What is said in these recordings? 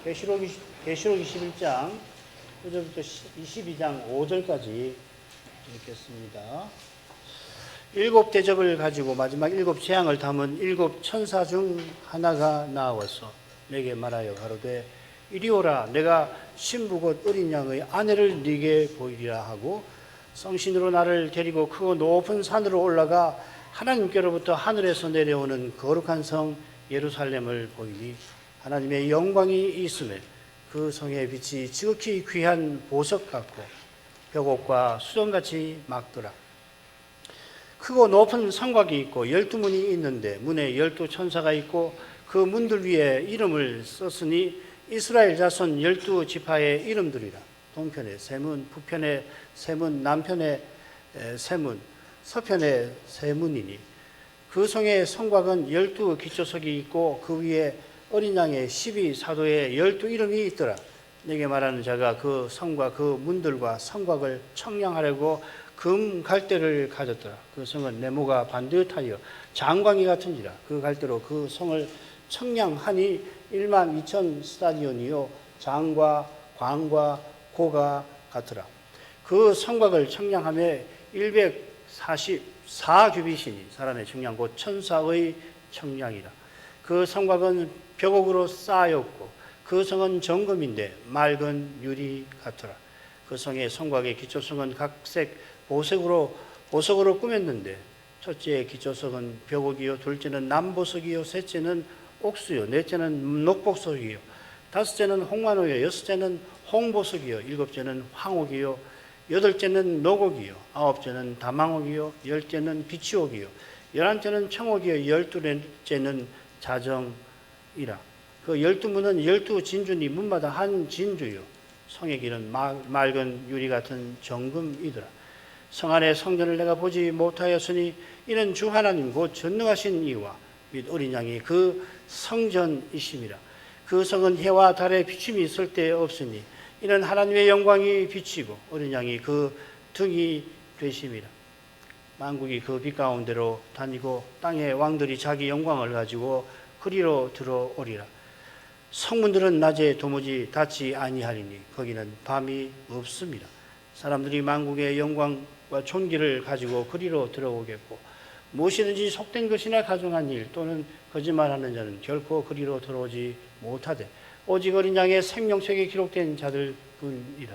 계시록 21장 9절부터 22장 5절까지 읽겠습니다. 일곱 대접을 가지고 마지막 일곱 재앙을 담은 일곱 천사 중 하나가 나와서 내게 말하여 가로되 이리 오라. 내가 신부 곧 어린 양의 아내를 네게 보이리라 하고 성신으로 나를 데리고 크고 높은 산으로 올라가 하나님께로부터 하늘에서 내려오는 거룩한 성 예루살렘을 보이니 하나님의 영광이 있음에 그 성의 빛이 지극히 귀한 보석 같고 벽옥과 수정같이 막더라. 크고 높은 성곽이 있고 12문이 있는데 문에 12천사가 있고 그 문들 위에 이름을 썼으니 이스라엘 자손 12지파의 이름들이라. 동편에 세문, 북편에 세문, 남편에 세문, 서편에 세문이니 그 성의 성곽은 12기초석이 있고 그 위에 어린 양의 12사도의 12이름이 있더라. 내게 말하는 자가 그 성과 그 문들과 성곽을 청량하려고 금 갈대를 가졌더라. 그 성은 네모가 반듯하여 장광이 같은지라. 그 갈대로 그 성을 청량하니 12,000 스타디온이요 장과 광과 고가 같으라. 그 성곽을 청량함에 144규빗이니 사람의 청량 곧 천사의 청량이라. 그 성곽은 벽옥으로 쌓였고 그 성은 정금인데 맑은 유리 같더라. 그 성의 성곽의 기초성은 각색 보석으로 꾸몄는데 첫째 기초석은 벽옥이요 둘째는 남보석이요 셋째는 옥수요 넷째는 녹보석이요 다섯째는 홍만호요 여섯째는 홍보석이요 일곱째는 황옥이요 여덟째는 녹옥이요 아홉째는 다망옥이요 열째는 비치옥이요 열한째는 청옥이요 열둘째는 자정이라. 그 12문은 12진주니 문마다 한 진주요 성의 길은 맑은 유리 같은 정금이더라. 성 안의 성전을 내가 보지 못하였으니 이는 주 하나님 곧 전능하신 이와 및 어린 양이 그 성전이심이라. 그 성은 해와 달의 비춤이 있을 데 없으니 이는 하나님의 영광이 비치고 어린 양이 그 등이 되심이라. 만국이 그 빛 가운데로 다니고 땅의 왕들이 자기 영광을 가지고 그리로 들어오리라. 성문들은 낮에 도무지 닫지 아니하리니 거기는 밤이 없습니다. 사람들이 만국의 영광과 존귀를 가지고 그리로 들어오겠고 무엇이든지 속된 것이나 가증한 일 또는 거짓말하는 자는 결코 그리로 들어오지 못하되 오직 어린 양의 생명책에 기록된 자들 뿐이라.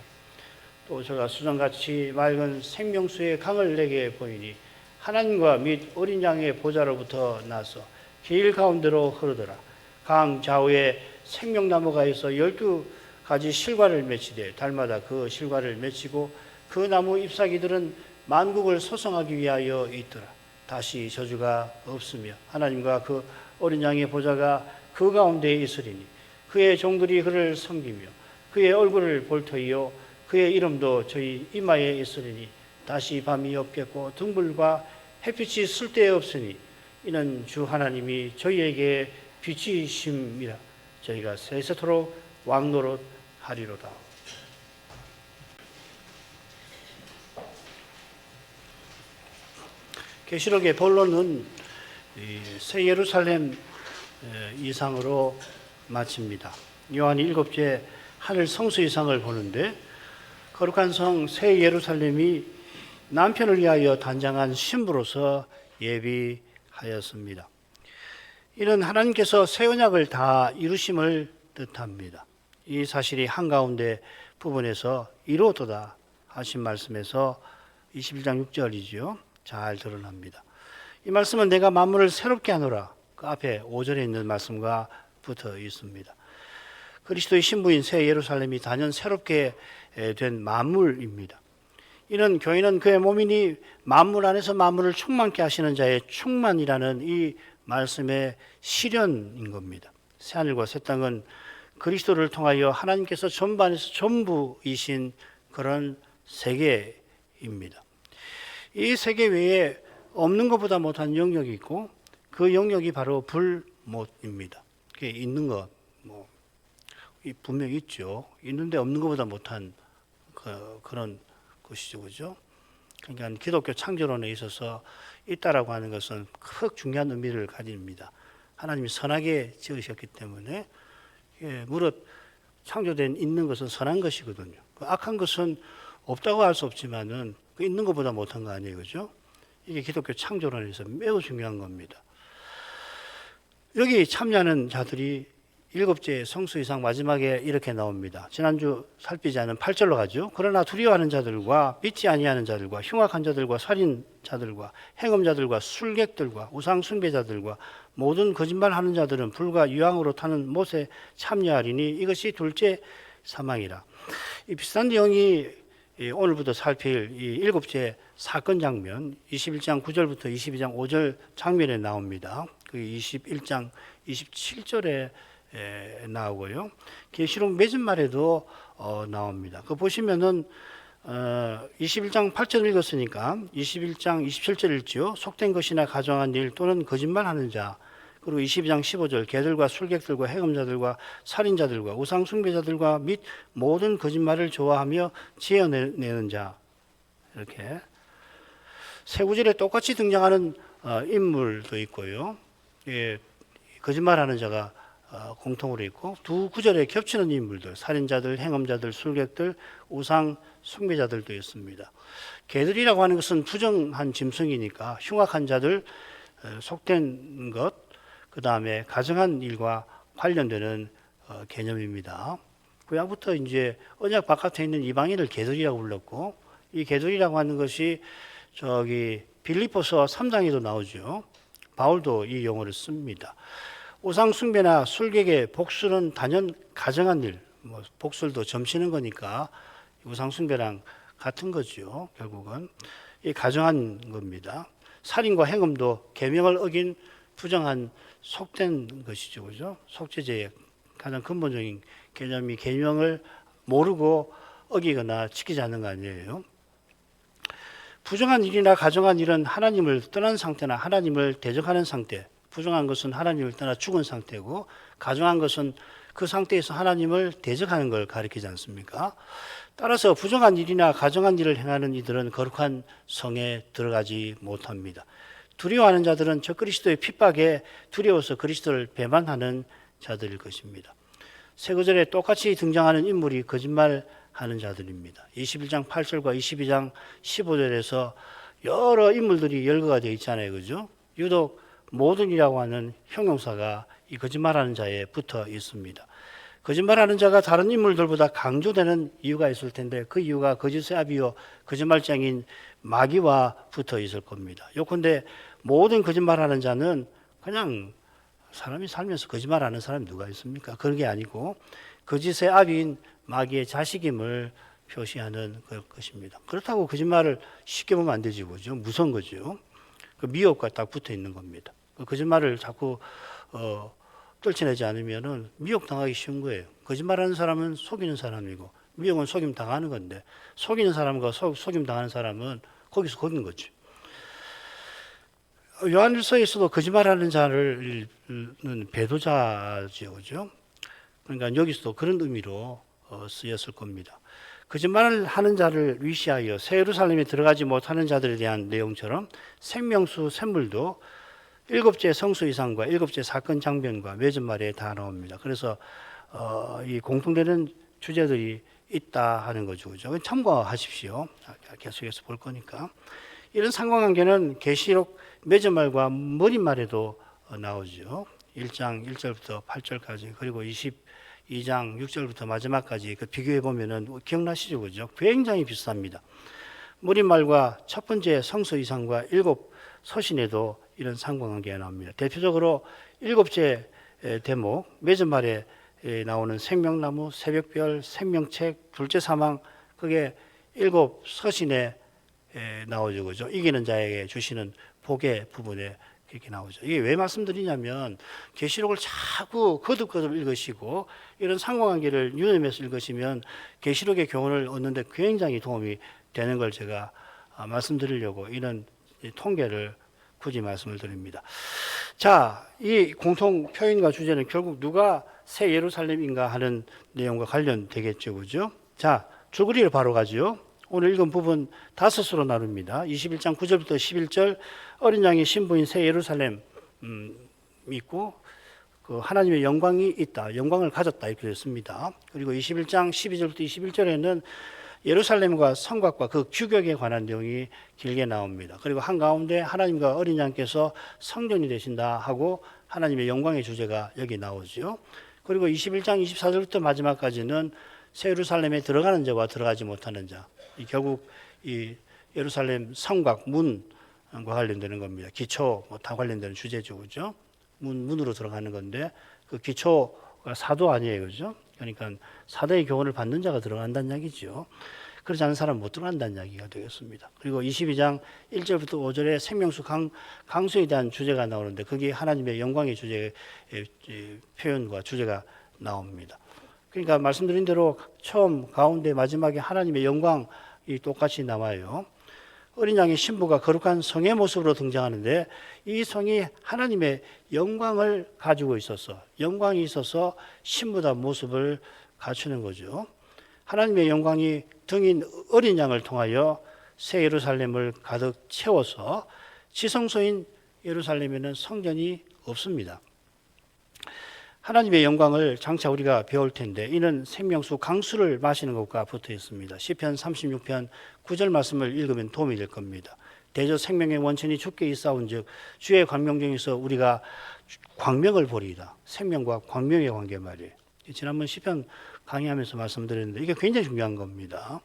또 저가 수정같이 맑은 생명수의 강을 내게 보이니 하나님과 및 어린 양의 보좌로부터 나서 길 가운데로 흐르더라. 강 좌우에 생명나무가 있어 12가지 실과를 맺히되 달마다 그 실과를 맺히고 그 나무 잎사귀들은 만국을 소성하기 위하여 있더라. 다시 저주가 없으며 하나님과 그 어린 양의 보좌가 그 가운데에 있으리니 그의 종들이 그를 섬기며 그의 얼굴을 볼 터이요 그의 이름도 저희 이마에 있으리니 다시 밤이 없겠고 등불과 햇빛이 쓸데없으니 이는 주 하나님이 저희에게 빛이심이라. 저희가 세세토록 왕노릇 하리로다. 계시록의 본론은 새 예루살렘 이상으로 마칩니다. 요한이 일곱째 하늘 성수 이상을 보는데 거룩한 성 새 예루살렘이 남편을 위하여 단장한 신부로서 예비하였습니다. 이는 하나님께서 새 언약을 다 이루심을 뜻합니다. 이 사실이 한가운데 부분에서 이루어도다 하신 말씀에서 21장 6절이죠. 잘 드러납니다. 이 말씀은 내가 만물을 새롭게 하노라. 그 앞에 5절에 있는 말씀과 붙어 있습니다. 그리스도의 신부인 새 예루살렘이 단연 새롭게 된 만물입니다. 이는 교회는 그의 몸이니 만물 안에서 만물을 충만케 하시는 자의 충만이라는 이 말씀의 실현인 겁니다. 새하늘과 새 땅은 그리스도를 통하여 하나님께서 전반에서 전부이신 그런 세계입니다. 이 세계 외에 없는 것보다 못한 영역이 있고 그 영역이 바로 불못입니다. 그게 있는 것, 분명히 있죠. 있는데 없는 것보다 못한 그런 것이죠, 그죠? 그러니까 기독교 창조론에 있어서 있다라고 하는 것은 크게 중요한 의미를 가집니다. 하나님이 선하게 지으셨기 때문에 무릇 창조된 있는 것은 선한 것이거든요. 그 악한 것은 없다고 할 수 없지만은 그 있는 것보다 못한 거 아니에요, 그죠? 이게 기독교 창조론에서 매우 중요한 겁니다. 여기 참여하는 자들이 일곱째 성수 이상 마지막에 이렇게 나옵니다. 지난주 살피지 않은 8절로 가죠. 그러나 두려워하는 자들과 믿지 아니하는 자들과 흉악한 자들과 살인자들과 행음자들과 술객들과 우상 숭배자들과 모든 거짓말하는 자들은 불과 유황으로 타는 못에 참여하리니 이것이 둘째 사망이라. 이 비슷한 내용이 오늘부터 살필 이 일곱째 사건 장면 21장 9절부터 22장 5절 장면에 나옵니다. 그 21장 27절에 나오고요. 계시록 맺은말에도 나옵니다. 그 보시면은 21장 8절 읽었으니까 21장 27절 읽지요. 속된 것이나 가정한 일 또는 거짓말하는 자. 그리고 22장 15절 개들과 술객들과 해금자들과 살인자들과 우상 숭배자들과 및 모든 거짓말을 좋아하며 지어내는 자. 이렇게 세 구절에 똑같이 등장하는 인물도 있고요. 예, 거짓말하는 자가 공통으로 있고 두 구절에 겹치는 인물들, 살인자들, 행음자들, 술객들, 우상 숭배자들도 있습니다. 개들이라고 하는 것은 부정한 짐승이니까 흉악한 자들, 속된 것, 그 다음에 가정한 일과 관련되는 개념입니다. 구약부터 이제 언약 바깥에 있는 이방인을 개들이라고 불렀고, 이 개들이라고 하는 것이 저기 빌립보서 3장에도 나오죠. 바울도 이 용어를 씁니다. 우상 숭배나 술객의 복술은 단연 가정한 일, 복술도 점치는 거니까 우상 숭배랑 같은 거죠. 결국은 이 가정한 겁니다. 살인과 행음도 계명을 어긴 부정한 속된 것이죠, 그죠? 속죄죄의 가장 근본적인 개념이 계명을 모르고 어기거나 지키지 않는 거 아니에요. 부정한 일이나 가정한 일은 하나님을 떠난 상태나 하나님을 대적하는 상태. 부정한 것은 하나님을 떠나 죽은 상태고, 가정한 것은 그 상태에서 하나님을 대적하는 걸 가리키지 않습니까? 따라서 부정한 일이나 가정한 일을 행하는 이들은 거룩한 성에 들어가지 못합니다. 두려워하는 자들은 저 그리스도의 핍박에 두려워서 그리스도를 배반하는 자들일 것입니다. 세 구절에 똑같이 등장하는 인물이 거짓말하는 자들입니다. 21장 8절과 22장 15절에서 여러 인물들이 열거가 되어 있잖아요, 그죠? 유독 모든이라고 하는 형용사가 이 거짓말하는 자에 붙어 있습니다. 거짓말하는 자가 다른 인물들보다 강조되는 이유가 있을 텐데 그 이유가 거짓의 아비요 거짓말장인 마귀와 붙어 있을 겁니다. 요컨대 모든 거짓말하는 자는 그냥 사람이 살면서 거짓말하는 사람이 누가 있습니까? 그런 게 아니고 거짓의 아비인 마귀의 자식임을 표시하는 것입니다. 그렇다고 거짓말을 쉽게 보면 안 되지, 그죠? 무서운 거죠. 그 미혹과 딱 붙어 있는 겁니다. 거짓말을 자꾸 떨쳐내지 않으면은 미혹당하기 쉬운 거예요. 거짓말하는 사람은 속이는 사람이고 미혹은 속임 당하는 건데 속이는 사람과 속임 당하는 사람은 거기서 거긴 거죠. 요한일서에서도 거짓말하는 자를 배도자죠, 그죠? 그러니까 여기서도 그런 의미로 쓰였을 겁니다. 거짓말을 하는 자를 위시하여 새 예루살렘에 들어가지 못하는 자들에 대한 내용처럼 생명수 샘물도 일곱째 성수 이상과 일곱째 사건 장면과 맺은말에 다 나옵니다. 그래서 이 공통되는 주제들이 있다 하는 거죠, 그죠? 참고하십시오. 계속해서 볼 거니까. 이런 상관관계는 계시록 맺은말과 머릿말에도 나오죠. 1장 1절부터 8절까지 그리고 22장 6절부터 마지막까지 그 비교해 보면은 기억나시죠, 그죠? 굉장히 비슷합니다. 머릿말과 첫 번째 성서 이상과 일곱 서신에도 이런 상관관계가 나옵니다. 대표적으로 일곱째 대목 맺은말에 나오는 생명나무, 새벽별, 생명책, 둘째 사망, 그게 일곱 서신에 나오죠, 그죠? 이기는 자에게 주시는 복의 부분에 이렇게 나오죠. 이게 왜 말씀드리냐면 계시록을 자꾸 거듭거듭 읽으시고 이런 상관관계를 유념해서 읽으시면 계시록의 교훈을 얻는데 굉장히 도움이 되는 걸 제가 말씀드리려고 이런 통계를 굳이 말씀을 드립니다. 자, 이 공통 표현과 주제는 결국 누가 새 예루살렘인가 하는 내용과 관련되겠죠, 그죠? 자, 줄거리를 바로 가죠. 오늘 읽은 부분 5수로 나눕니다. 21장 9절부터 11절 어린 양의 신부인 새 예루살렘 있고 그 하나님의 영광이 있다, 영광을 가졌다 이렇게 됐습니다. 그리고 21장 12절부터 21절에는 예루살렘과 성곽과 그 규격에 관한 내용이 길게 나옵니다. 그리고 한가운데 하나님과 어린 양께서 성전이 되신다 하고 하나님의 영광의 주제가 여기 나오죠. 그리고 21장 24절부터 마지막까지는 새 예루살렘에 들어가는 자와 들어가지 못하는 자, 결국 이 예루살렘 성곽 문과 관련되는 겁니다. 기초 다 관련되는 주제죠, 그죠? 문으로 들어가는 건데 그 기초가 사도 아니에요, 그죠? 그러니까 사도의 교훈을 받는 자가 들어간다는 이야기죠. 그렇지 않은 사람은 못 들어간다는 이야기가 되겠습니다. 그리고 22장 1절부터 5절에 생명수 강수에 대한 주제가 나오는데 거기에 하나님의 영광의 주제의 표현과 주제가 나옵니다. 그러니까 말씀드린 대로 처음, 가운데, 마지막에 하나님의 영광이 똑같이 나와요. 어린 양의 신부가 거룩한 성의 모습으로 등장하는데 이 성이 하나님의 영광을 가지고 있어서, 영광이 있어서 신부다 모습을 갖추는 거죠. 하나님의 영광이 등인 어린 양을 통하여 새 예루살렘을 가득 채워서 지성소인 예루살렘에는 성전이 없습니다. 하나님의 영광을 장차 우리가 배울 텐데 이는 생명수 강수를 마시는 것과 붙어 있습니다. 시편 36편 9절 말씀을 읽으면 도움이 될 겁니다. 대저 생명의 원천이 주께 있사온즉 주의 광명 중에서 우리가 광명을 보리이다. 생명과 광명의 관계 말이에요. 지난번 시편 강의하면서 말씀드렸는데 이게 굉장히 중요한 겁니다.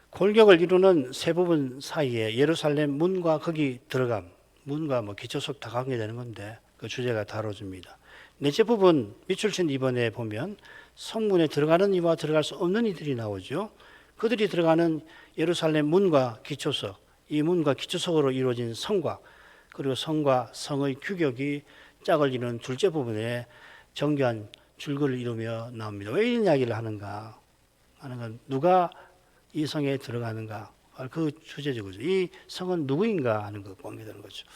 골격을 이루는 세 부분 사이에 예루살렘 문과 거기 들어감, 문과 기초석 다 관계되는 건데 그 주제가 다뤄집니다. 넷째 부분 밑줄친 2번에 보면 성문에 들어가는 이와 들어갈 수 없는 이들이 나오죠. 그들이 들어가는 예루살렘 문과 기초석, 이 문과 기초석으로 이루어진 성곽, 그리고 성과 성의 규격이 짝을 이루는 둘째 부분에 정교한 줄거리를 이루며 나옵니다. 왜 이런 이야기를 하는가 하는 건 누가 이 성에 들어가는가 그 주제죠. 그죠? 이 성은 누구인가 하는 것과 관계되는 거죠.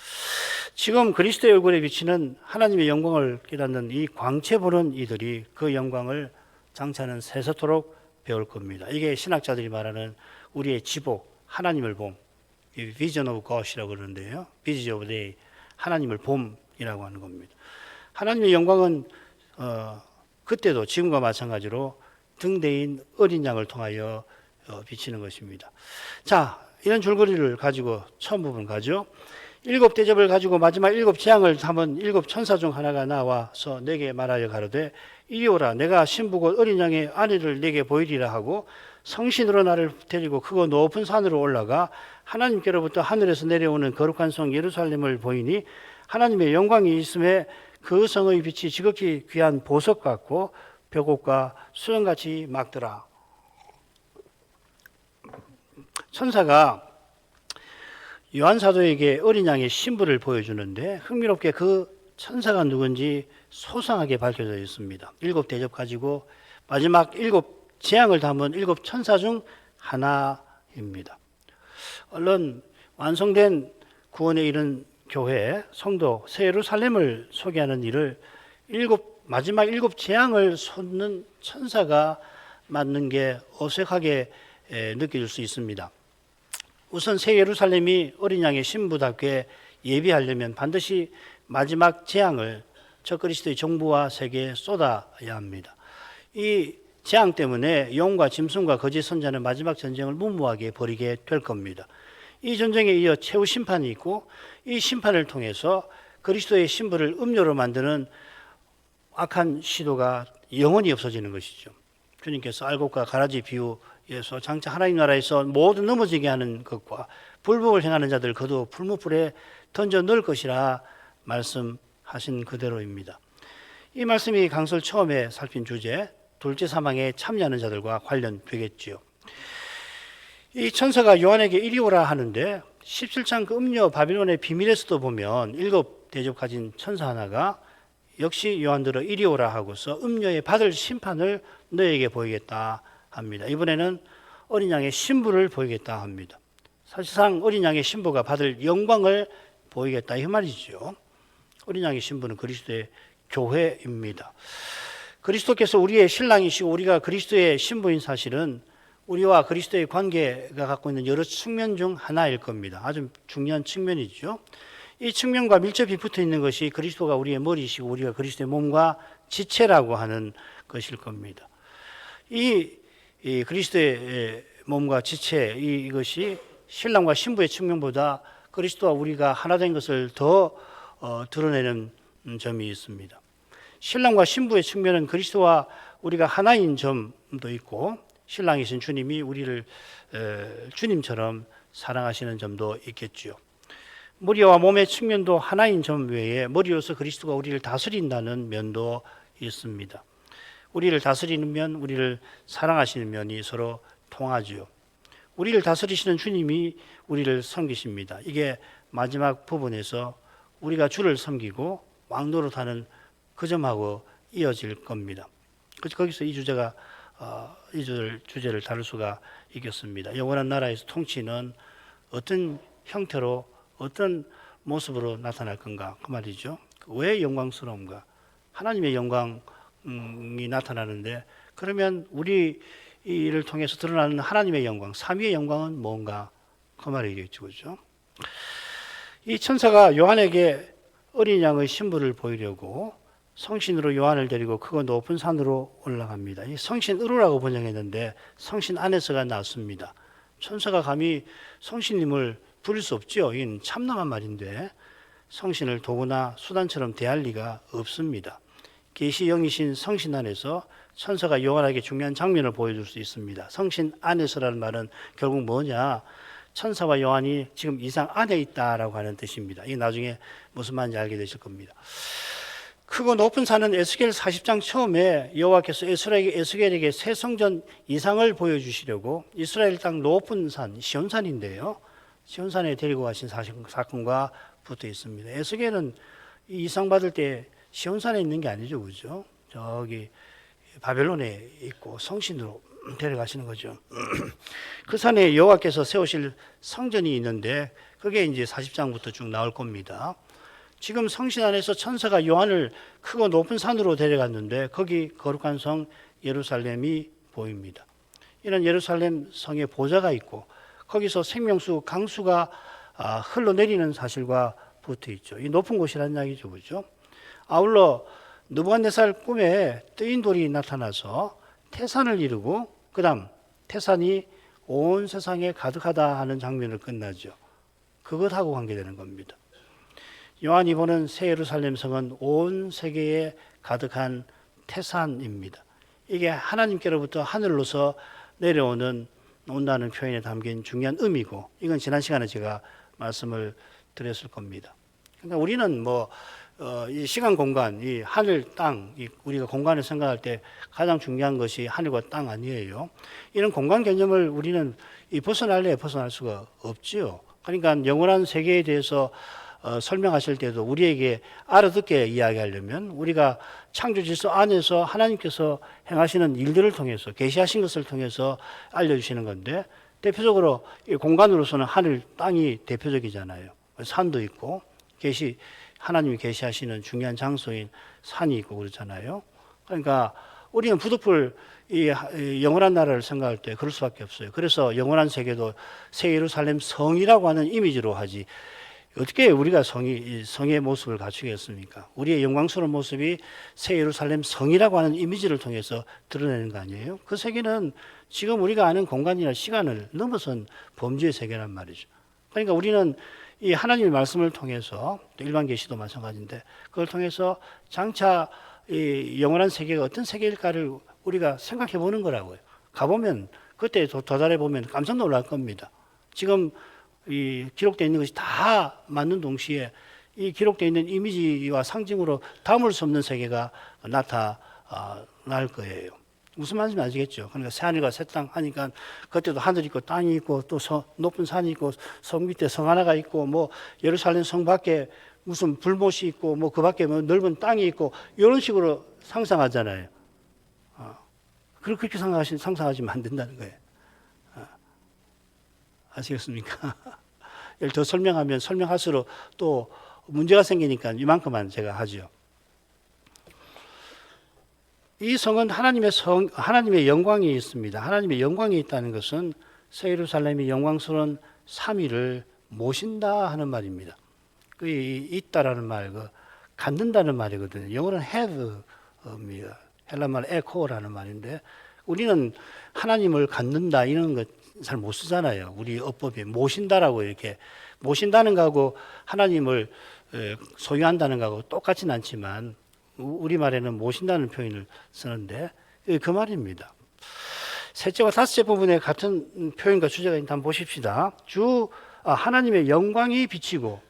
지금 그리스도의 얼굴에 비치는 하나님의 영광을 깨닫는 이 광채 보는 이들이 그 영광을 장차는 세세토록 배울 겁니다. 이게 신학자들이 말하는 우리의 지복, 하나님을 봄, Vision of God이라고 그러는데요. Vision of Day, 하나님을 봄이라고 하는 겁니다. 하나님의 영광은 그때도 지금과 마찬가지로 등대인 어린 양을 통하여 비치는 것입니다. 자, 이런 줄거리를 가지고 처음 부분 가죠. 7 대접을 가지고 마지막 7 재앙을 담은 7 천사 중 하나가 나와서 내게 말하여 가로되 이리 오라 내가 신부고 어린 양의 아내를 내게 보이리라 하고 성신으로 나를 데리고 크고 높은 산으로 올라가 하나님께로부터 하늘에서 내려오는 거룩한 성 예루살렘을 보이니 하나님의 영광이 있음에 그 성의 빛이 지극히 귀한 보석 같고 벽옥과 수정같이 막더라. 천사가 요한 사도에게 어린 양의 신부를 보여주는데 흥미롭게 그 천사가 누군지 소상하게 밝혀져 있습니다. 7 대접 가지고 마지막 7 재앙을 담은 7 천사 중 하나입니다. 얼른 완성된 구원에 이른 교회, 성도, 새 예루살렘을 소개하는 일을 마지막 7 재앙을 솟는 천사가 맡는 게 어색하게 느껴질 수 있습니다. 우선 새 예루살렘이 어린 양의 신부답게 예비하려면 반드시 마지막 재앙을 적그리스도의 정부와 세계에 쏟아야 합니다. 이 재앙 때문에 영과 짐승과 거짓 선자는 마지막 전쟁을 무모하게 벌이게 될 겁니다. 이 전쟁에 이어 최후 심판이 있고 이 심판을 통해서 그리스도의 신부를 음료로 만드는 악한 시도가 영원히 없어지는 것이죠. 주님께서 알곡과 가라지 비유에서 장차 하나님 나라에서 모두 넘어지게 하는 것과 불법을 행하는 자들 거두 풀무불에 던져 넣을 것이라 말씀하신 그대로입니다. 이 말씀이 강설 처음에 살핀 주제 둘째 사망에 참여하는 자들과 관련되겠지요. 이 천사가 요한에게 이리 오라 하는데 17장 그 음료 바빌론의 비밀에서도 보면 7 대접 가진 천사 하나가 역시 요한들어 이리 오라 하고서 음료에 받을 심판을 너에게 보이겠다 합니다. 이번에는 어린 양의 신부를 보이겠다 합니다. 사실상 어린 양의 신부가 받을 영광을 보이겠다 이 말이죠. 어린 양의 신부는 그리스도의 교회입니다. 그리스도께서 우리의 신랑이시고 우리가 그리스도의 신부인 사실은 우리와 그리스도의 관계가 갖고 있는 여러 측면 중 하나일 겁니다. 아주 중요한 측면이죠. 이 측면과 밀접히 붙어 있는 것이 그리스도가 우리의 머리이시고 우리가 그리스도의 몸과 지체라고 하는 것일 겁니다. 이 그리스도의 몸과 지체 이것이 신랑과 신부의 측면보다 그리스도와 우리가 하나 된 것을 더 드러내는 점이 있습니다. 신랑과 신부의 측면은 그리스도와 우리가 하나인 점도 있고 신랑이신 주님이 우리를 주님처럼 사랑하시는 점도 있겠죠. 머리와 몸의 측면도 하나인 점 외에 머리로서 그리스도가 우리를 다스린다는 면도 있습니다. 우리를 다스리는 면, 우리를 사랑하시는 면이 서로 통하지요. 우리를 다스리시는 주님이 우리를 섬기십니다. 이게 마지막 부분에서 우리가 주를 섬기고 왕노릇하는 그 점하고 이어질 겁니다. 거기서 이 주제를 다룰 수가 있겠습니다. 영원한 나라에서 통치는 어떤 형태로 어떤 모습으로 나타날 건가 그 말이죠. 왜 영광스러운가? 하나님의 영광이 나타나는데 그러면 우리를 통해서 드러나는 하나님의 영광, 삼위의 영광은 뭔가 그 말이겠죠, 그렇죠? 이 천사가 요한에게 어린 양의 신부를 보이려고 성신으로 요한을 데리고 크고 높은 산으로 올라갑니다. 이 성신으로라고 번역했는데 성신 안에서가 나왔습니다. 천사가 감히 성신님을 부릴 수 없죠. 이건 참남한 말인데 성신을 도구나 수단처럼 대할 리가 없습니다. 계시 영이신 성신 안에서 천사가 요한에게 중요한 장면을 보여줄 수 있습니다. 성신 안에서라는 말은 결국 뭐냐? 천사와 요한이 지금 이상 안에 있다라고 하는 뜻입니다. 이게 나중에 무슨 말인지 알게 되실 겁니다. 크고 높은 산은 에스겔 40장 처음에 여호와께서 에스겔에게 새 성전 이상을 보여주시려고 이스라엘 땅 높은 산 시온산인데요. 시온산에 데리고 가신 사건과 붙어 있습니다. 에스겔은 이상 받을 때 시온산에 있는 게 아니죠, 그죠? 저기 바벨론에 있고 성신으로 데려가시는 거죠. 그 산에 여호와께서 세우실 성전이 있는데 그게 이제 40장부터 쭉 나올 겁니다. 지금 성신 안에서 천사가 요한을 크고 높은 산으로 데려갔는데 거기 거룩한 성 예루살렘이 보입니다. 이런 예루살렘 성에 보좌가 있고 거기서 생명수 강수가 흘러내리는 사실과 붙어 있죠. 이 높은 곳이라는 이야기죠, 그렇죠? 아울러 느부갓네살 꿈에 뜨인 돌이 나타나서 태산을 이루고 그다음 태산이 온 세상에 가득하다 하는 장면을 끝나죠. 그것하고 관계되는 겁니다. 요한이 보는 새 예루살렘 성은 온 세계에 가득한 태산입니다. 이게 하나님께로부터 하늘로서 온다는 표현에 담긴 중요한 의미고 이건 지난 시간에 제가 말씀을 드렸을 겁니다. 그러니까 우리는 이 시간 공간, 이 하늘, 땅, 우리가 공간을 생각할 때 가장 중요한 것이 하늘과 땅 아니에요. 이런 공간 개념을 우리는 벗어날 수가 없지요. 그러니까 영원한 세계에 대해서 설명하실 때도 우리에게 알아듣게 이야기하려면 우리가 창조 질서 안에서 하나님께서 행하시는 일들을 통해서 계시하신 것을 통해서 알려주시는 건데 대표적으로 이 공간으로서는 하늘, 땅이 대표적이잖아요. 산도 있고 하나님이 계시하시는 중요한 장소인 산이 있고 그렇잖아요. 그러니까 우리는 부득불 이 영원한 나라를 생각할 때 그럴 수밖에 없어요. 그래서 영원한 세계도 새 예루살렘 성이라고 하는 이미지로 하지 어떻게 우리가 성의 모습을 갖추겠습니까? 우리의 영광스러운 모습이 새 예루살렘 성이라고 하는 이미지를 통해서 드러내는 거 아니에요? 그 세계는 지금 우리가 아는 공간이나 시간을 넘어선 범주의 세계란 말이죠. 그러니까 우리는 이 하나님의 말씀을 통해서 또 일반 계시도 마찬가지인데 그걸 통해서 장차 이 영원한 세계가 어떤 세계일까를 우리가 생각해 보는 거라고요. 가보면 그때 도달해 보면 깜짝 놀랄 겁니다. 지금 이 기록되어 있는 것이 다 맞는 동시에 이 기록되어 있는 이미지와 상징으로 담을 수 없는 세계가 나타날 거예요. 무슨 말인지 아시겠죠? 그러니까 새하늘과 새 땅 하니까 그때도 하늘이 있고 땅이 있고 또 높은 산이 있고 성 밑에 성 하나가 있고 예루살렘 성 밖에 무슨 불못이 있고 그 밖에 넓은 땅이 있고 이런 식으로 상상하잖아요. 그렇게 상상하시면 안 된다는 거예요. 아시겠습니까? 예를 더 설명하면 설명할수록 또 문제가 생기니까 이만큼만 제가 하죠. 이 성은 하나님의 영광이 있습니다. 하나님의 영광이 있다는 것은 새 예루살렘이 영광스러운 삼위를 모신다 하는 말입니다. 그 있다라는 말, 그 갖는다는 말이거든요. 영어로는 have입니다. 헬라말 에코라는 말인데 우리는 하나님을 갖는다 이런 거 잘 못 쓰잖아요. 우리 어법에 모신다라고 이렇게 모신다는 거하고 하나님을 소유한다는 거하고 똑같진 않지만 우리말에는 모신다는 표현을 쓰는데 그 말입니다. 셋째와 다섯째 부분에 같은 표현과 주제가 있는데 한번 보십시다. 하나님의 영광이 비치고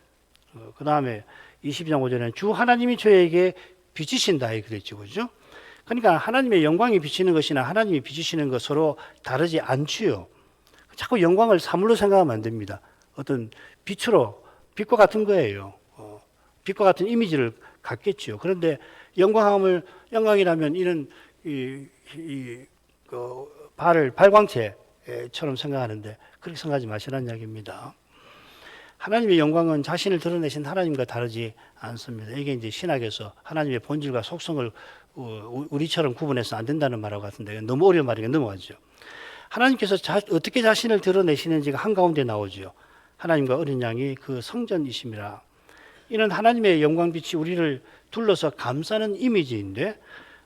그 다음에 22장 5절에는 주 하나님이 저에게 비치신다 이렇게 됐죠. 그죠? 그러니까 하나님의 영광이 비치는 것이나 하나님이 비치시는 것 서로 다르지 않지요. 자꾸 영광을 사물로 생각하면 안 됩니다. 어떤 빛과 같은 거예요. 빛과 같은 이미지를 갖겠죠. 그런데 영광이라면 이런 발광체처럼 생각하는데 그렇게 생각하지 마시라는 이야기입니다. 하나님의 영광은 자신을 드러내신 하나님과 다르지 않습니다. 이게 이제 신학에서 하나님의 본질과 속성을 우리처럼 구분해서 안 된다는 말하고 같은데 너무 어려운 말이니까 넘어가죠. 하나님께서 어떻게 자신을 드러내시는지가 한가운데 나오죠. 하나님과 어린 양이 그 성전이심이라. 이는 하나님의 영광빛이 우리를 둘러서 감싸는 이미지인데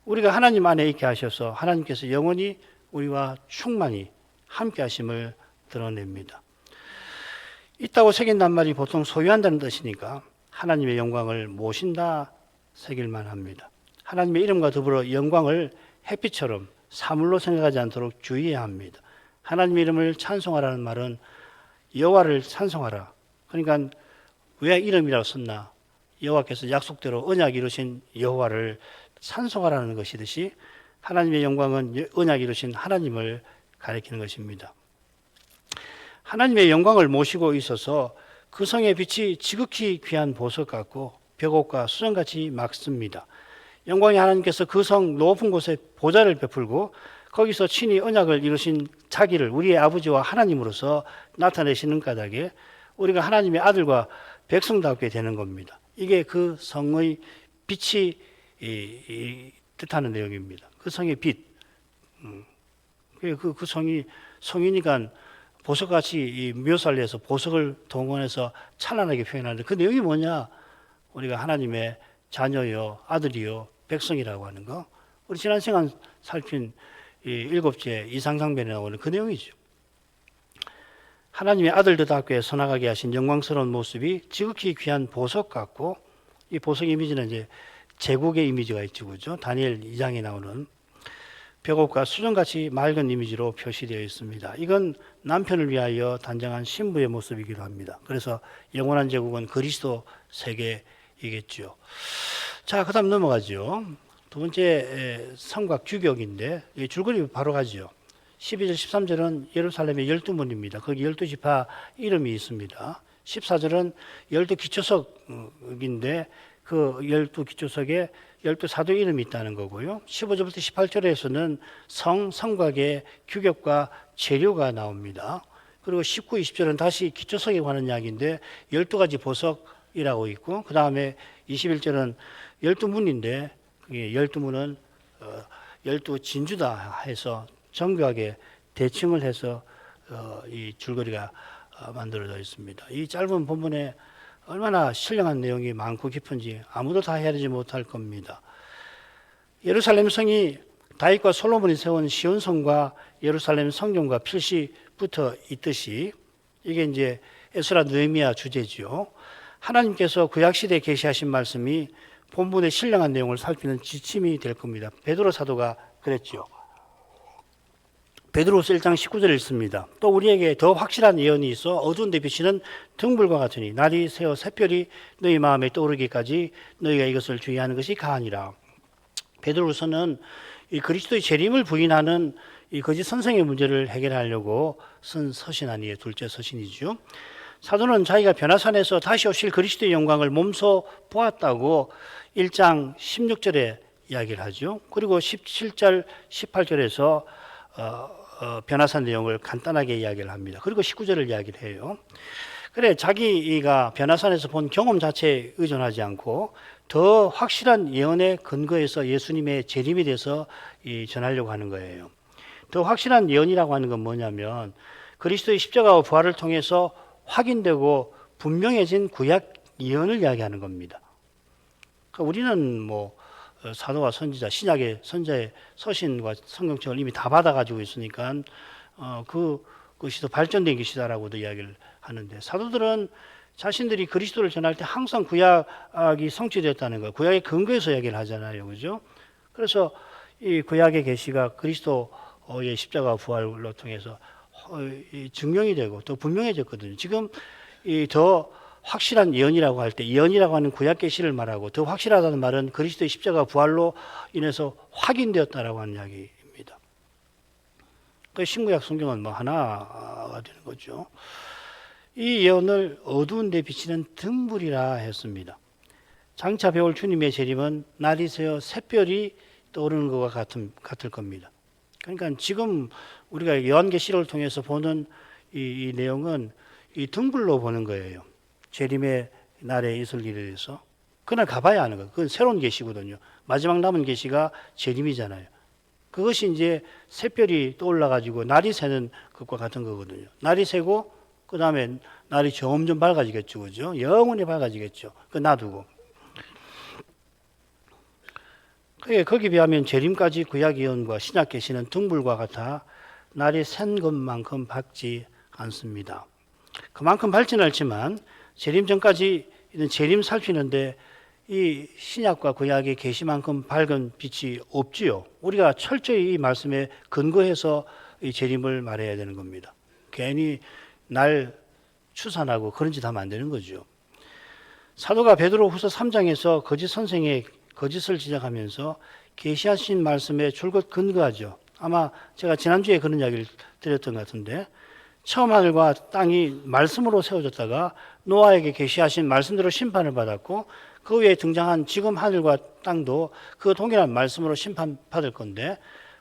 우리가 하나님 안에 있게 하셔서 하나님께서 영원히 우리와 충만히 함께 하심을 드러냅니다. 있다고 새긴단 말이 보통 소유한다는 뜻이니까 하나님의 영광을 모신다 새길만 합니다. 하나님의 이름과 더불어 영광을 햇빛처럼 사물로 생각하지 않도록 주의해야 합니다. 하나님의 이름을 찬송하라는 말은 여호와를 찬송하라. 그러니까 왜 이름이라고 썼나? 여호와께서 약속대로 언약 이루신 여호와를 찬송하라는 것이듯이 하나님의 영광은 언약 이루신 하나님을 가리키는 것입니다. 하나님의 영광을 모시고 있어서 그 성의 빛이 지극히 귀한 보석 같고 벽옥과 수정같이 맑습니다. 영광의 하나님께서 그 성 높은 곳에 보좌를 베풀고 거기서 친히 언약을 이루신 자기를 우리의 아버지와 하나님으로서 나타내시는 까닭에 우리가 하나님의 아들과 백성답게 되는 겁니다. 이게 그 성의 빛이 뜻하는 내용입니다. 그 성의 빛. 그 성이니까 보석같이 묘사를 해서 보석을 동원해서 찬란하게 표현하는데 그 내용이 뭐냐? 우리가 하나님의 자녀요, 아들이요, 백성이라고 하는 거. 우리 지난 시간 살핀 일곱째 이상상변에 나오는 그 내용이죠. 하나님의 아들들답게 선악하게 하신 영광스러운 모습이 지극히 귀한 보석 같고 이 보석 이미지는 이제 제국의 이미지가 있죠. 그죠? 다니엘 2장에 나오는 벽옥과 수정같이 맑은 이미지로 표시되어 있습니다. 이건 남편을 위하여 단장한 신부의 모습이기도 합니다. 그래서 영원한 제국은 그리스도 세계이겠죠. 자, 그 다음 넘어가죠. 두 번째 성곽 규격인데 줄거리 바로 가죠. 12절 13절은 예루살렘의 12문입니다. 거기 12지파 이름이 있습니다. 14절은 12기초석인데 그 12기초석에 12사도 이름이 있다는 거고요. 15절부터 18절에서는 성곽의 규격과 재료가 나옵니다. 그리고 19, 20절은 다시 기초석에 관한 이야기인데 12가지 보석이라고 있고 그 다음에 21절은 12문인데 그게 12문은 12진주다 해서 정교하게 대칭을 해서 이 줄거리가 만들어져 있습니다. 이 짧은 본문에 얼마나 신령한 내용이 많고 깊은지 아무도 다 헤아리지 못할 겁니다. 예루살렘 성이 다윗과 솔로몬이 세운 시온성과 예루살렘 성경과 필시 붙어 있듯이 이게 이제 에스라 느헤미야 주제지요. 하나님께서 구약시대에 계시하신 말씀이 본문의 신령한 내용을 살피는 지침이 될 겁니다. 베드로 사도가 그랬죠. 베드로서 1장 19절에 있습니다. 또 우리에게 더 확실한 예언이 있어 어두운 데 비치는 등불과 같으니 날이 새어 새별이 너희 마음에 떠오르기까지 너희가 이것을 주의하는 것이 가하니라. 베드로서는 이 그리스도의 재림을 부인하는 이 거짓 선생의 문제를 해결하려고 쓴 서신 아니에요. 둘째 서신이죠. 사도는 자기가 변화산에서 다시 오실 그리스도의 영광을 몸소 보았다고 1장 16절에 이야기를 하죠. 그리고 17절, 18절에서 변화산 내용을 간단하게 이야기를 합니다. 그리고 19절을 이야기를 해요. 그래, 자기가 변화산에서 본 경험 자체에 의존하지 않고 더 확실한 예언의 근거에서 예수님의 재림에 대해서 전하려고 하는 거예요. 더 확실한 예언이라고 하는 건 뭐냐면 그리스도의 십자가와 부활을 통해서 확인되고 분명해진 구약 예언을 이야기하는 겁니다. 그러니까 우리는 뭐 사도와 선지자, 신약의 선자의 서신과 성경책을 이미 다 받아가지고 있으니까 그것이 더 발전된 것이다라고도 이야기를 하는데, 사도들은 자신들이 그리스도를 전할 때 항상 구약이 성취되었다는 거, 구약의 근거에서 이야기를 하잖아요, 그죠? 그래서 이 구약의 계시가 그리스도의 십자가 부활로 통해서 증명이 되고 더 분명해졌거든요. 지금 이 더 확실한 예언이라고 할 때, 예언이라고 하는 구약 계시를 말하고, 더 확실하다는 말은 그리스도의 십자가 부활로 인해서 확인되었다라고 하는 이야기입니다. 그 신구약 성경은 뭐 하나가 되는 거죠. 이 예언을 어두운 데 비치는 등불이라 했습니다. 장차 배울 주님의 재림은 날이 새어 샛별이 떠오르는 것과 같을 겁니다. 그러니까 지금 우리가 요한계시록을 통해서 보는 이 내용은 이 등불로 보는 거예요. 재림의 날에 있을 일에 대해서. 그날 가봐야 하는 거예요. 그건 새로운 계시거든요. 마지막 남은 계시가 재림이잖아요. 그것이 이제 샛별이 떠올라가지고 날이 새는 것과 같은 거거든요. 날이 새고 그 다음에 날이 점점 밝아지겠죠, 그죠? 영원히 밝아지겠죠. 그 놔두고. 거기에 비하면 재림까지 구약 예언과 신약 계시는 등불과 같아 날이 샌 것만큼 밝지 않습니다. 그만큼 밝지는 않지만 재림 전까지 재림 살피는데 이 신약과 구약의 계시만큼 밝은 빛이 없지요. 우리가 철저히 이 말씀에 근거해서 이 재림을 말해야 되는 겁니다. 괜히 날 추산하고 그런 짓 하면 안 되는 거죠. 사도가 베드로후서 3장에서 거짓 선생의 거짓을 지적하면서 계시하신 말씀에 줄곧 근거하죠. 아마 제가 지난주에 그런 이야기를 드렸던 것 같은데, 처음 하늘과 땅이 말씀으로 세워졌다가 노아에게 계시하신 말씀대로 심판을 받았고, 그 위에 등장한 지금 하늘과 땅도 그 동일한 말씀으로 심판받을 건데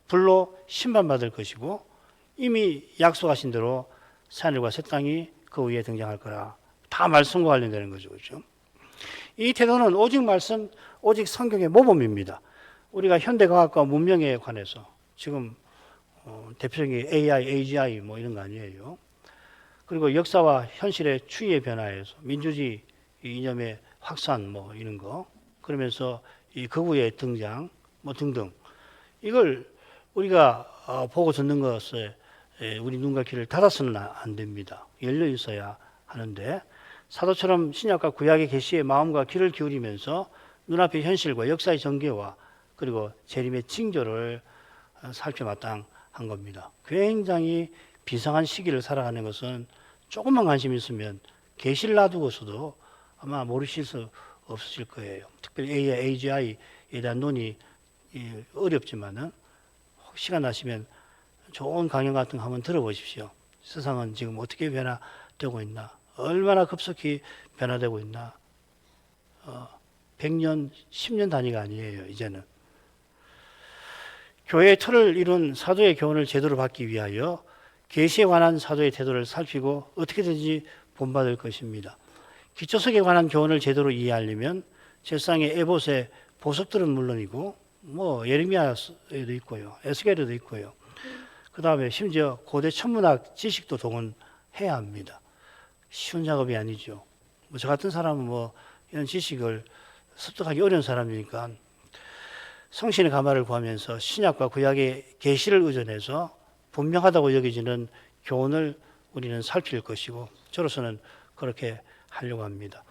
불로 심판받을 것이고, 이미 약속하신 대로 새 하늘과 새 땅이 그 위에 등장할 거라. 다 말씀과 관련되는 거죠, 그렇죠? 이 태도는 오직 말씀, 오직 성경의 모범입니다. 우리가 현대과학과 문명에 관해서 지금 대표적인 AI, AGI 뭐 이런 거 아니에요. 그리고 역사와 현실의 추이의 변화에서 민주주의 이념의 확산 뭐 이런 거, 그러면서 이 극우의 등장 뭐 등등, 이걸 우리가 보고 듣는 것에 우리 눈과 귀를 닫아서는 안 됩니다. 열려 있어야 하는데, 사도처럼 신약과 구약의 계시의 마음과 귀를 기울이면서 눈앞의 현실과 역사의 전개와 그리고 재림의 징조를 살펴 마땅한 겁니다. 굉장히 비상한 시기를 살아가는 것은 조금만 관심 있으면 계시를 놔두고서도 아마 모르실 수 없으실 거예요. 특별히 AGI에 대한 논의 어렵지만은 시간 나시면 좋은 강연 같은 거 한번 들어보십시오. 세상은 지금 어떻게 변화되고 있나, 얼마나 급속히 변화되고 있나. 100년, 10년 단위가 아니에요, 이제는. 교회의 틀을 이룬 사도의 교훈을 제대로 받기 위하여 계시에 관한 사도의 태도를 살피고 어떻게든지 본받을 것입니다. 기초석에 관한 교훈을 제대로 이해하려면 제사장의 에봇의 보석들은 물론이고 뭐 예레미야에도 있고요, 에스겔에도 있고요. 그 다음에 심지어 고대 천문학 지식도 동원해야 합니다. 쉬운 작업이 아니죠. 저 같은 사람은 뭐 이런 지식을 습득하기 어려운 사람이니까 성신의 감화를 구하면서 신약과 구약의 계시를 의존해서 분명하다고 여겨지는 교훈을 우리는 살필 것이고, 저로서는 그렇게 하려고 합니다.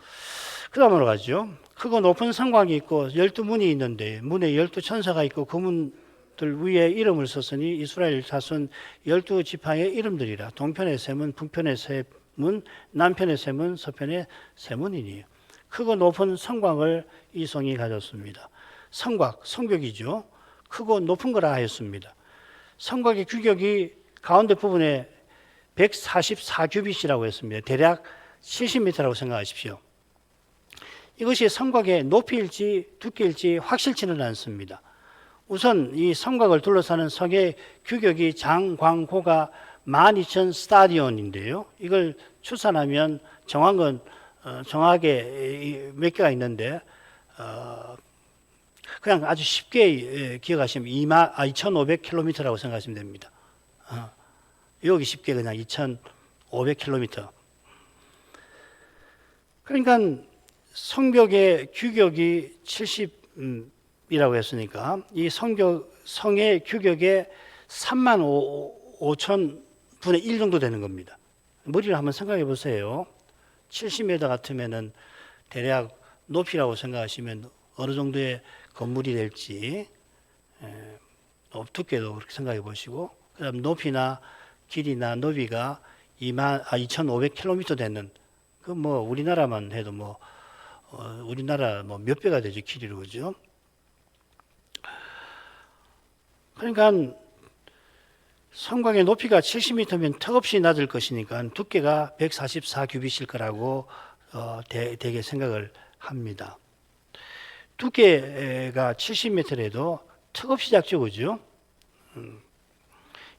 그 다음으로 가죠. 크고 높은 성곽이 있고 12문이 있는데 문에 12천사가 있고 그 문들 위에 이름을 썼으니 이스라엘 자손 12지파의 이름들이라. 동편의 세 문, 북편의 세 문, 남편의 세 문, 서편의 세 문이니. 크고 높은 성곽을 이 성이 가졌습니다. 성곽, 성벽이죠. 크고 높은 거라 하였습니다. 성곽의 규격이 가운데 부분에 144규빗이라고 했습니다. 대략 70m라고 생각하십시오. 이것이 성곽의 높이일지 두께일지 확실치는 않습니다. 우선 이 성곽을 둘러싸는 성의 규격이 장광호가 12,000 스타디온인데요. 이걸 추산하면 정한 건 정확하게 몇 개가 있는데 그냥 아주 쉽게 기억하시면 2,500km라고 생각하시면 됩니다. 여기 쉽게 그냥 2,500km. 그러니까 성벽의 규격이 70이라고 했으니까 이 성의 규격의 3만 5천 분의 1 정도 되는 겁니다. 머리를 한번 생각해 보세요. 70m 같으면은 대략 높이라고 생각하시면 어느 정도의 건물이 될지, 두께도 그렇게 생각해 보시고, 그다음 높이나 길이나 너비가 2,500km 되는, 그 뭐 우리나라만 해도 우리나라 몇 배가 되죠, 길이로. 그죠? 그러니까 성곽의 높이가 70m면 턱없이 낮을 것이니까 두께가 144규빗일 거라고 대개 생각을 합니다. 두께가 70m라도 턱없이 작죠, 그죠?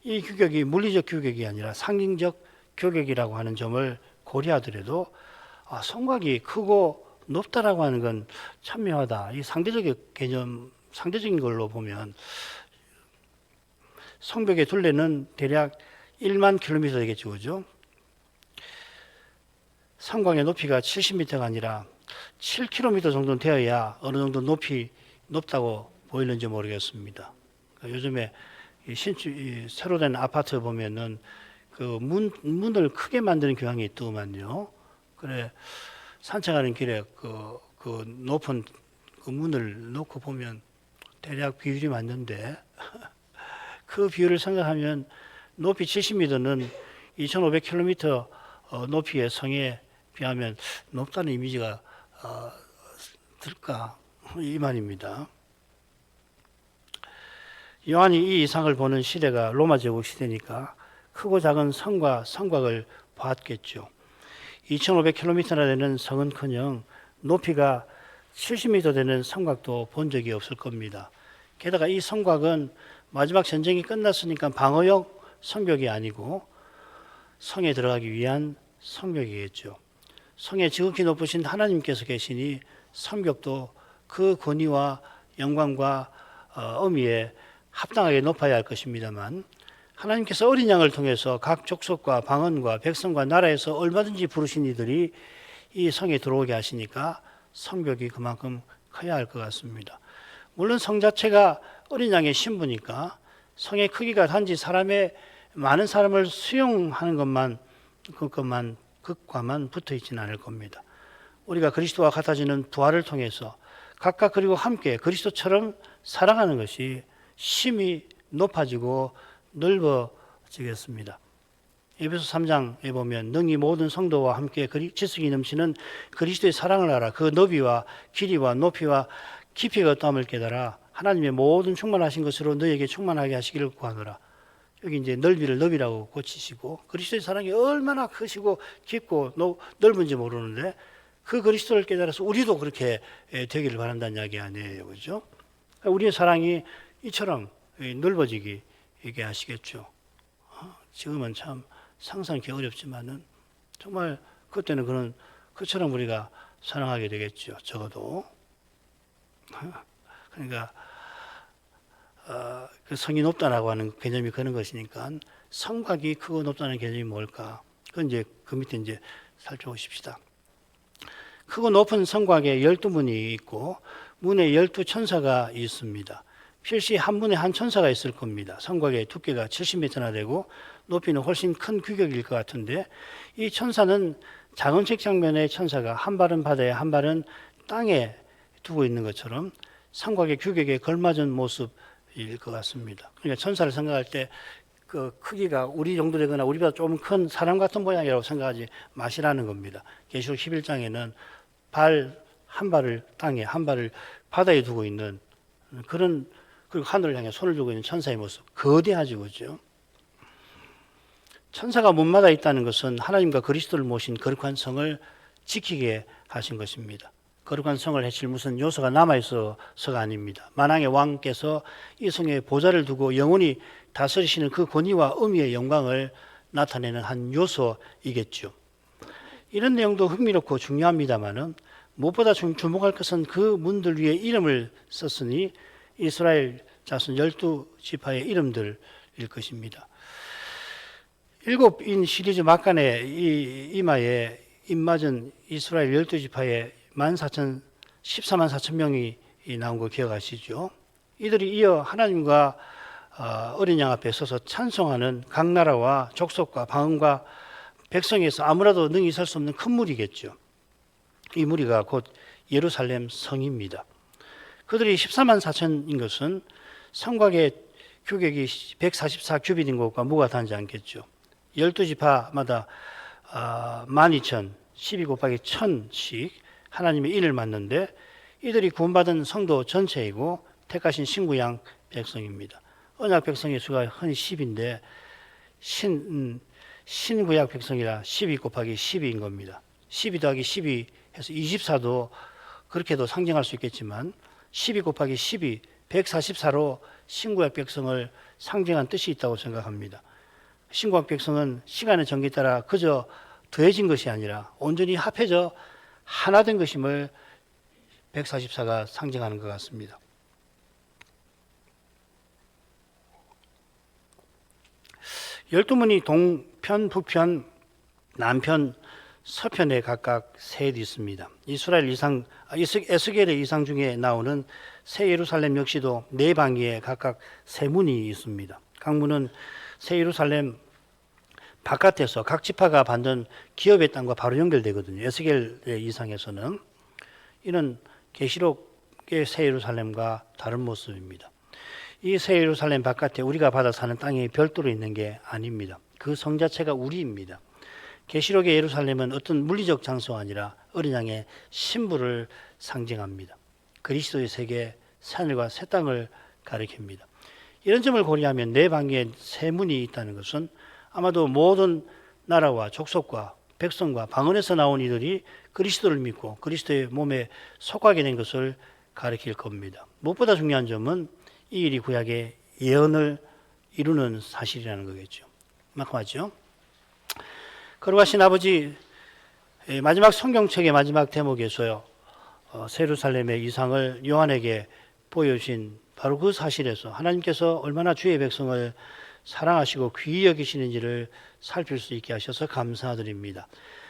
이 규격이 물리적 규격이 아니라 상징적 규격이라고 하는 점을 고려하더라도 성곽이 크고 높다라고 하는 건 참 묘하다. 이 상대적인 개념, 상대적인 걸로 보면 성벽의 둘레는 대략 1만 킬로미터 되겠죠, 그죠? 성곽의 높이가 70m가 아니라 7km 정도는 되어야 어느 정도 높다고 보이는지 모르겠습니다. 요즘에 새로 된 아파트 보면은 그 문을 크게 만드는 경향이 있더만요. 그래, 산책하는 길에 그 높은 그 문을 놓고 보면 대략 비율이 맞는데, 그 비율을 생각하면 높이 70m는 2,500km 높이의 성에 비하면 높다는 이미지가 들까, 이 말입니다. 요한이 이 이상을 보는 시대가 로마 제국 시대니까 크고 작은 성과 성곽을 봤겠죠. 2,500km나 되는 성은커녕 높이가 70m 되는 성곽도 본 적이 없을 겁니다. 게다가 이 성곽은 마지막 전쟁이 끝났으니까 방어용 성벽이 아니고 성에 들어가기 위한 성벽이겠죠. 성에 지극히 높으신 하나님께서 계시니 성벽도 그 권위와 영광과 의미에 합당하게 높아야 할 것입니다만, 하나님께서 어린 양을 통해서 각 족속과 방언과 백성과 나라에서 얼마든지 부르신 이들이 이 성에 들어오게 하시니까 성벽이 그만큼 커야 할 것 같습니다. 물론 성 자체가 어린 양의 신부니까 성의 크기가 단지 많은 사람을 수용하는 것과만 붙어 있지는 않을 겁니다. 우리가 그리스도와 같아지는 부활을 통해서 각각 그리고 함께 그리스도처럼 살아가는 것이 심히 높아지고 넓어지겠습니다. 에베소 3장에 보면 능히 모든 성도와 함께 지식이 넘치는 그리스도의 사랑을 알아 그 너비와 길이와 높이와 깊이가 어떠함을 깨달아 하나님의 모든 충만하신 것으로 너에게 충만하게 하시기를 구하노라. 여기 이제 넓이를 너비라고 고치시고, 그리스도의 사랑이 얼마나 크시고 깊고 넓은지 모르는데 그 그리스도를 깨달아서 우리도 그렇게 되기를 바란다는 이야기 아니에요, 그죠? 우리의 사랑이 이처럼 넓어지게 하시겠죠. 지금은 참 상상하기 어렵지만은 정말 그때는 그처럼 우리가 사랑하게 되겠죠. 적어도. 그러니까 그 성이 높다라고 하는 개념이 그런 것이니까 성곽이 크고 높다는 개념이 뭘까? 그건 이제 그 밑에 이제 살펴보십시다. 크고 높은 성곽에 12문이 있고 문에 12천사가 있습니다. 필시 한 문에 한 천사가 있을 겁니다. 성곽의 두께가 70m나 되고 높이는 훨씬 큰 규격일 것 같은데, 이 천사는 작은 책장면의 천사가 한 발은 바다에 한 발은 땅에 두고 있는 것처럼 성곽의 규격에 걸맞은 모습일 것 같습니다. 그러니까 천사를 생각할 때 그 크기가 우리 정도 되거나 우리보다 좀 큰 사람 같은 모양이라고 생각하지 마시라는 겁니다. 계시록 11장에는 한 발을 땅에 한 발을 바다에 두고 있는 그런, 그리고 하늘을 향해 손을 두고 있는 천사의 모습, 거대하죠, 그죠? 천사가 문마다 있다는 것은 하나님과 그리스도를 모신 거룩한 성을 지키게 하신 것입니다. 거룩한 성을 해칠 무슨 요소가 남아있어서가 아닙니다. 만왕의 왕께서 이 성에 보좌를 두고 영원히 다스리시는 그 권위와 의미의 영광을 나타내는 한 요소이겠죠. 이런 내용도 흥미롭고 중요합니다만은 무엇보다 주목할 것은 그 문들 위에 이름을 썼으니 이스라엘 자손 12지파의 이름들일 것입니다. 7인 시리즈 막간의 이 이마에 입맞은 이스라엘 12지파의 14만 4천 명이 나온 거 기억하시죠? 이들이 이어 하나님과 어린 양 앞에 서서 찬송하는 각 나라와 족속과 방언과 백성에서 아무라도 능히 설 수 없는 큰 무리겠죠. 이 무리가 곧 예루살렘 성입니다. 그들이 14만 4천인 것은 성곽의 규격이 144규빗인 것과 무관하지 않겠죠. 12지파마다 12,000, 12 곱하기 1000씩 하나님의 인을 맡는데 이들이 구원받은 성도 전체이고 택하신 신구양 백성입니다. 언약 백성의 수가 흔히 10인데 신구약 백성이라 12 곱하기 12인 겁니다. 12 더하기 12 해서 24도 그렇게도 상징할 수 있겠지만 12 곱하기 12, 144로 신구약 백성을 상징한 뜻이 있다고 생각합니다. 신구약 백성은 시간의 전개에 따라 그저 더해진 것이 아니라 온전히 합해져 하나 된 것임을 144가 상징하는 것 같습니다. 열두 문이 동편, 북편, 남편, 서편에 각각 셋 있습니다. 에스겔의 이상 중에 나오는 새 예루살렘 역시도 네 방위에 각각 세 문이 있습니다. 각 문은 새 예루살렘 바깥에서 각 지파가 받는 기업의 땅과 바로 연결되거든요. 에스겔의 이상에서는 이는 계시록의 새 예루살렘과 다른 모습입니다. 이 새 예루살렘 바깥에 우리가 받아 사는 땅이 별도로 있는 게 아닙니다. 그 성 자체가 우리입니다. 계시록의 예루살렘은 어떤 물리적 장소가 아니라 어린 양의 신부를 상징합니다. 그리스도의 세계, 새하늘과 새 땅을 가리킵니다. 이런 점을 고려하면 네 방위에 세 문이 있다는 것은 아마도 모든 나라와 족속과 백성과 방언에서 나온 이들이 그리스도를 믿고 그리스도의 몸에 속하게 된 것을 가리킬 겁니다. 무엇보다 중요한 점은 이 일이 구약의 예언을 이루는 사실이라는 거겠죠. 맞죠? 거룩하신 아버지, 마지막 성경책의 마지막 대목에서요, 세루살렘의 이상을 요한에게 보여주신 바로 그 사실에서 하나님께서 얼마나 주의 백성을 사랑하시고 귀히 여기시는지를 살필 수 있게 하셔서 감사드립니다.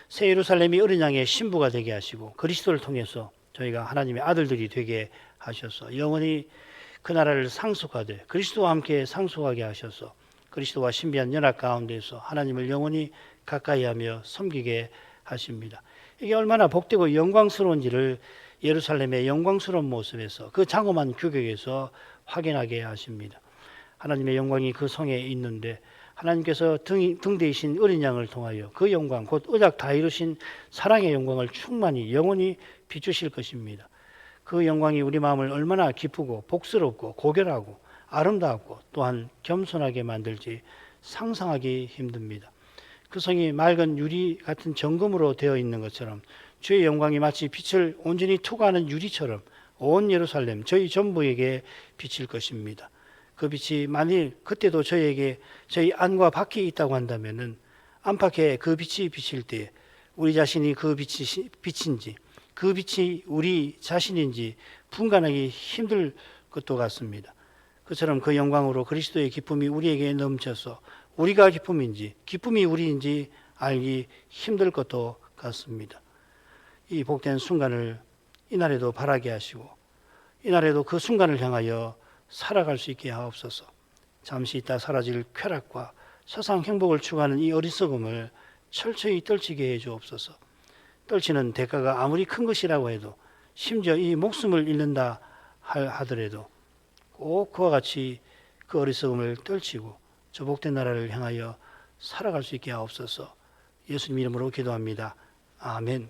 새 예루살렘이 어린 양의 신부가 되게 하시고 그리스도를 통해서 저희가 하나님의 아들들이 되게 하셔서 영원히 그 나라를 상속하되 그리스도와 함께 상속하게 하셔서 그리스도와 신비한 연합 가운데서 하나님을 영원히 가까이하며 섬기게 하십니다. 이게 얼마나 복되고 영광스러운지를 예루살렘의 영광스러운 모습에서 그 장엄한 규격에서 확인하게 하십니다. 하나님의 영광이 그 성에 있는데 하나님께서 등대이신 어린 양을 통하여 그 영광 곧 언약 다 이루신 사랑의 영광을 충만히 영원히 비추실 것입니다. 그 영광이 우리 마음을 얼마나 기쁘고 복스럽고 고결하고 아름답고 또한 겸손하게 만들지 상상하기 힘듭니다. 그 성이 맑은 유리 같은 정금으로 되어 있는 것처럼 주의 영광이 마치 빛을 온전히 투과하는 유리처럼 온 예루살렘 저희 전부에게 비칠 것입니다. 그 빛이 만일 그때도 저희에게 저희 안과 밖에 있다고 한다면은 안팎에 그 빛이 비칠 때 우리 자신이 그 빛인지 그 빛이 우리 자신인지 분간하기 힘들 것도 같습니다. 그처럼 그 영광으로 그리스도의 기쁨이 우리에게 넘쳐서 우리가 기쁨이 우리인지 알기 힘들 것도 같습니다. 이 복된 순간을 이날에도 바라게 하시고 이날에도 그 순간을 향하여 살아갈 수 있게 하옵소서. 잠시 있다 사라질 쾌락과 세상 행복을 추구하는 이 어리석음을 철저히 떨치게 해 주옵소서. 떨치는 대가가 아무리 큰 것이라고 해도 심지어 이 목숨을 잃는다 하더라도 꼭 그와 같이 그 어리석음을 떨치고 저 복된 나라를 향하여 살아갈 수 있게 하옵소서. 예수님 이름으로 기도합니다. 아멘.